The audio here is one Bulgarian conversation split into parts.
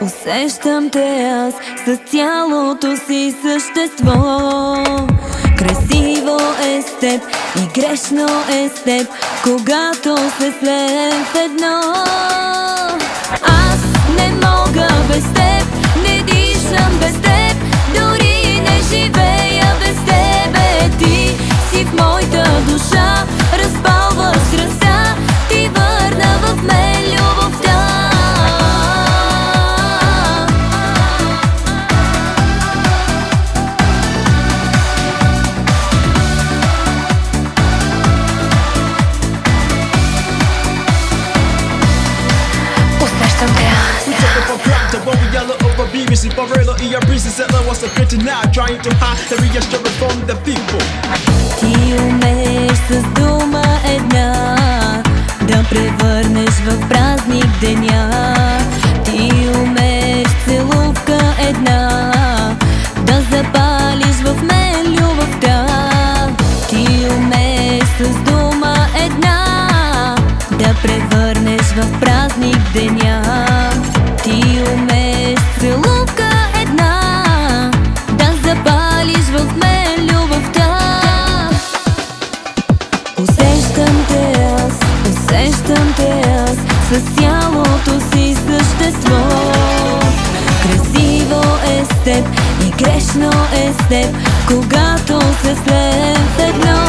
Усещам те аз с цялото си същество. Красиво е с теб и грешно е с теб, когато се слеем в едно. Аз не мога без теб, не дишам без теб, дори не живея без тебе. Ти си в моята душа, разпалваш страстта, ти върна в мен любовта. BBC Barelo и я бриси села was a bit now trying to hide the reassurance from the people. Ти умееш с дума една да превърнеш в празник деня. Ти умееш целувка една да запалиш в мен любовта. Ти умееш с дума една да превърнеш в празник деня. Ти умееш целувка една да запалиш в мен любовта. Усещам те аз с цялото си същество. Красиво е с теб и грешно е с теб, когато се слеем в едно.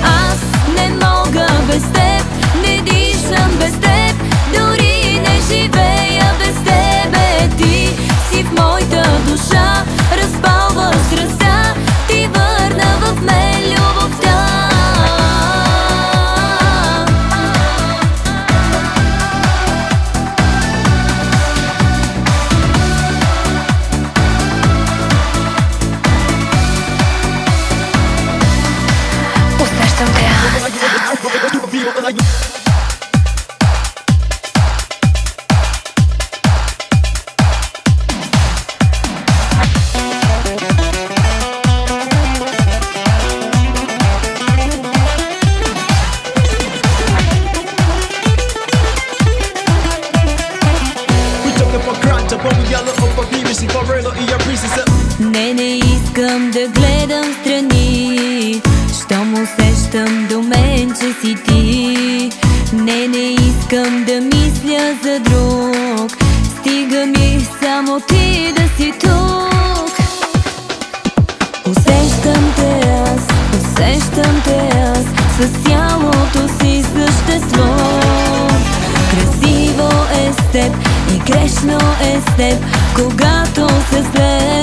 Аз не мога без теб, не дишам без теб, дори не живея без тебе. Ти си в моята душа, разпалваш страстта, ти върна в мен любовта. Усещам те аз. Не искам да гледам страни, щом усещам до мен, че си ти. Не искам да мисля за друг, стига ми само ти да си тук. Усещам те аз с цялото си същество. Красиво е с теб и грешно е с теб, когато се слеем